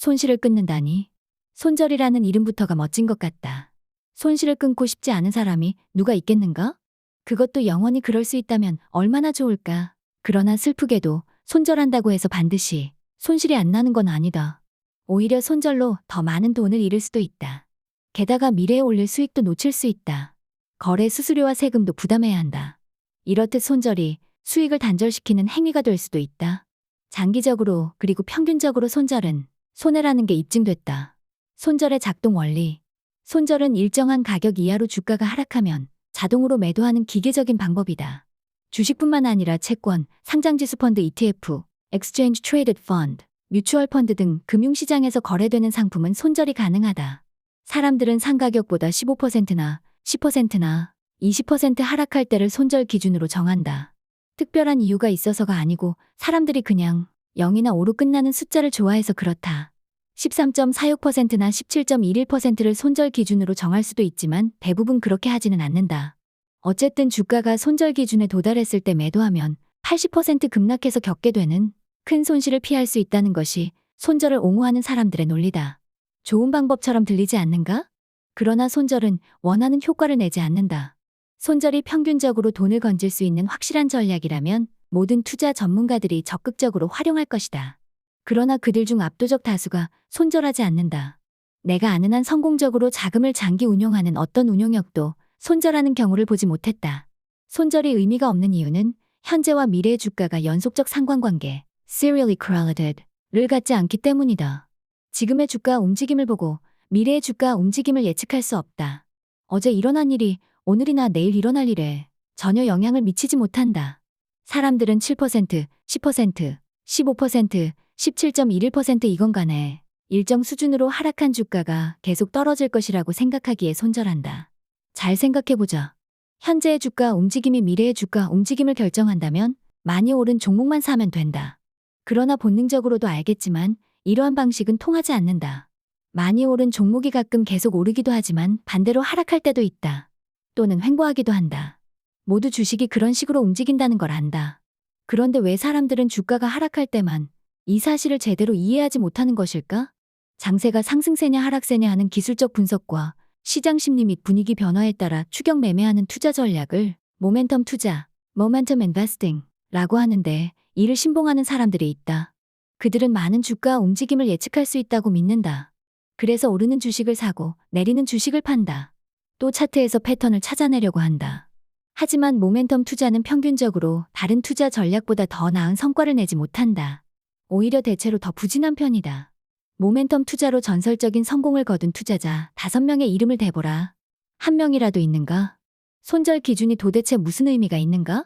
손실을 끊는다니. 손절이라는 이름부터가 멋진 것 같다. 손실을 끊고 싶지 않은 사람이 누가 있겠는가? 그것도 영원히 그럴 수 있다면 얼마나 좋을까. 그러나 슬프게도 손절한다고 해서 반드시 손실이 안 나는 건 아니다. 오히려 손절로 더 많은 돈을 잃을 수도 있다. 게다가 미래에 올릴 수익도 놓칠 수 있다. 거래 수수료와 세금도 부담해야 한다. 이렇듯 손절이 수익을 단절시키는 행위가 될 수도 있다. 장기적으로 그리고 평균적으로 손절은 손해라는 게 입증됐다. 손절의 작동 원리. 손절은 일정한 가격 이하로 주가가 하락하면 자동으로 매도하는 기계적인 방법이다. 주식뿐만 아니라 채권, 상장지수 펀드 ETF, Exchange Traded Fund, 뮤추얼 펀드 등 금융시장에서 거래되는 상품은 손절이 가능하다. 사람들은 상가격보다 15%나 10%나 20% 하락할 때를 손절 기준으로 정한다. 특별한 이유가 있어서가 아니고 사람들이 그냥 0이나 5로 끝나는 숫자를 좋아해서 그렇다. 13.46%나 17.11%를 손절 기준으로 정할 수도 있지만 대부분 그렇게 하지는 않는다. 어쨌든 주가가 손절 기준에 도달했을 때 매도하면 80% 급락해서 겪게 되는 큰 손실을 피할 수 있다는 것이 손절을 옹호하는 사람들의 논리다. 좋은 방법처럼 들리지 않는가? 그러나 손절은 원하는 효과를 내지 않는다. 손절이 평균적으로 돈을 건질 수 있는 확실한 전략이라면 모든 투자 전문가들이 적극적으로 활용할 것이다. 그러나 그들 중 압도적 다수가 손절하지 않는다. 내가 아는 한 성공적으로 자금을 장기 운용하는 어떤 운용역도 손절하는 경우를 보지 못했다. 손절이 의미가 없는 이유는 현재와 미래의 주가가 연속적 상관관계, serially correlated,를 갖지 않기 때문이다. 지금의 주가 움직임을 보고 미래의 주가 움직임을 예측할 수 없다. 어제 일어난 일이 오늘이나 내일 일어날 일에 전혀 영향을 미치지 못한다. 사람들은 7%, 10%, 15%, 17.11% 이건 간에 일정 수준으로 하락한 주가가 계속 떨어질 것이라고 생각하기에 손절한다. 잘 생각해보자. 현재의 주가 움직임이 미래의 주가 움직임을 결정한다면 많이 오른 종목만 사면 된다. 그러나 본능적으로도 알겠지만 이러한 방식은 통하지 않는다. 많이 오른 종목이 가끔 계속 오르기도 하지만 반대로 하락할 때도 있다. 또는 횡보하기도 한다. 모두 주식이 그런 식으로 움직인다는 걸 안다. 그런데 왜 사람들은 주가가 하락할 때만 이 사실을 제대로 이해하지 못하는 것일까? 장세가 상승세냐 하락세냐 하는 기술적 분석과 시장 심리 및 분위기 변화에 따라 추격 매매하는 투자 전략을 모멘텀 투자, momentum investing라고 하는데 이를 신봉하는 사람들이 있다. 그들은 많은 주가 움직임을 예측할 수 있다고 믿는다. 그래서 오르는 주식을 사고 내리는 주식을 판다. 또 차트에서 패턴을 찾아내려고 한다. 하지만 모멘텀 투자는 평균적으로 다른 투자 전략보다 더 나은 성과를 내지 못한다. 오히려 대체로 더 부진한 편이다. 모멘텀 투자로 전설적인 성공을 거둔 투자자 5명의 이름을 대보라. 한 명이라도 있는가? 손절 기준이 도대체 무슨 의미가 있는가?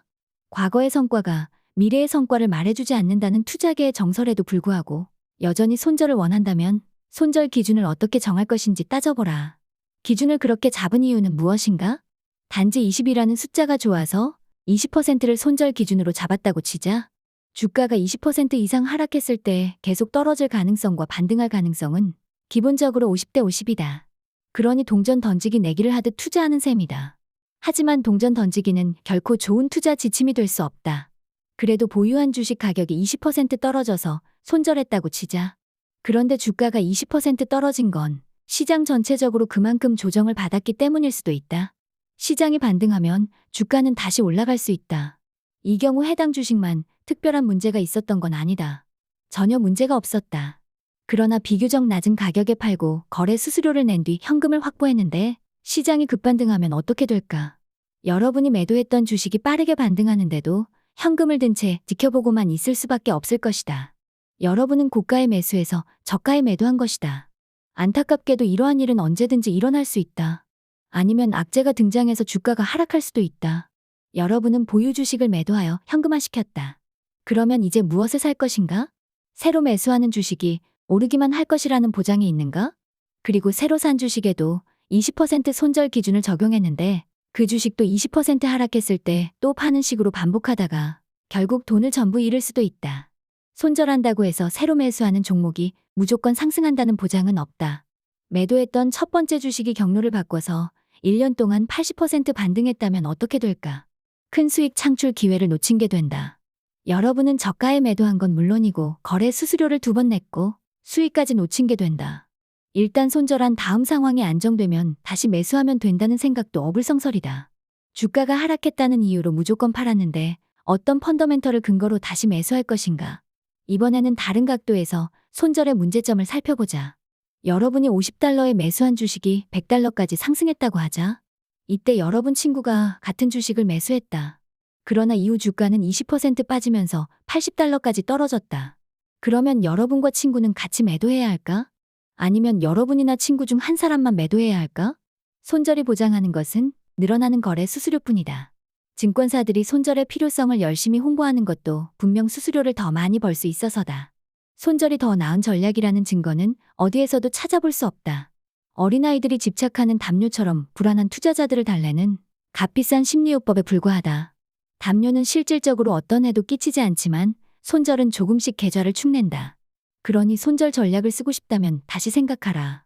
과거의 성과가 미래의 성과를 말해주지 않는다는 투자계의 정설에도 불구하고 여전히 손절을 원한다면 손절 기준을 어떻게 정할 것인지 따져보라. 기준을 그렇게 잡은 이유는 무엇인가? 단지 20이라는 숫자가 좋아서 20%를 손절 기준으로 잡았다고 치자. 주가가 20% 이상 하락했을 때 계속 떨어질 가능성과 반등할 가능성은 기본적으로 50대 50이다. 그러니 동전 던지기 내기를 하듯 투자하는 셈이다. 하지만 동전 던지기는 결코 좋은 투자 지침이 될 수 없다. 그래도 보유한 주식 가격이 20% 떨어져서 손절했다고 치자. 그런데 주가가 20% 떨어진 건 시장 전체적으로 그만큼 조정을 받았기 때문일 수도 있다. 시장이 반등하면 주가는 다시 올라갈 수 있다. 이 경우 해당 주식만 특별한 문제가 있었던 건 아니다. 전혀 문제가 없었다. 그러나 비교적 낮은 가격에 팔고 거래 수수료를 낸 뒤 현금을 확보했는데 시장이 급반등하면 어떻게 될까? 여러분이 매도했던 주식이 빠르게 반등하는데도 현금을 든 채 지켜보고만 있을 수밖에 없을 것이다. 여러분은 고가에 매수해서 저가에 매도한 것이다. 안타깝게도 이러한 일은 언제든지 일어날 수 있다. 아니면 악재가 등장해서 주가가 하락할 수도 있다. 여러분은 보유 주식을 매도하여 현금화시켰다. 그러면 이제 무엇을 살 것인가? 새로 매수하는 주식이 오르기만 할 것이라는 보장이 있는가? 그리고 새로 산 주식에도 20% 손절 기준을 적용했는데 그 주식도 20% 하락했을 때 또 파는 식으로 반복하다가 결국 돈을 전부 잃을 수도 있다. 손절한다고 해서 새로 매수하는 종목이 무조건 상승한다는 보장은 없다. 매도했던 첫 번째 주식이 경로를 바꿔서 1년 동안 80% 반등했다면 어떻게 될까? 큰 수익 창출 기회를 놓친 게 된다. 여러분은 저가에 매도한 건 물론이고 거래 수수료를 2번 냈고 수익까지 놓친 게 된다. 일단 손절한 다음 상황이 안정되면 다시 매수하면 된다는 생각도 어불성설이다. 주가가 하락했다는 이유로 무조건 팔았는데 어떤 펀더멘털을 근거로 다시 매수할 것인가? 이번에는 다른 각도에서 손절의 문제점을 살펴보자. 여러분이 $50에 매수한 주식이 $100까지 상승했다고 하자. 이때 여러분 친구가 같은 주식을 매수했다. 그러나 이후 주가는 20% 빠지면서 $80까지 떨어졌다. 그러면 여러분과 친구는 같이 매도해야 할까? 아니면 여러분이나 친구 중 한 사람만 매도해야 할까? 손절이 보장하는 것은 늘어나는 거래 수수료뿐이다. 증권사들이 손절의 필요성을 열심히 홍보하는 것도 분명 수수료를 더 많이 벌 수 있어서다. 손절이 더 나은 전략이라는 증거는 어디에서도 찾아볼 수 없다. 어린아이들이 집착하는 담요처럼 불안한 투자자들을 달래는 값비싼 심리요법에 불과하다. 담요는 실질적으로 어떤 해도 끼치지 않지만 손절은 조금씩 계좌를 축낸다. 그러니 손절 전략을 쓰고 싶다면 다시 생각하라.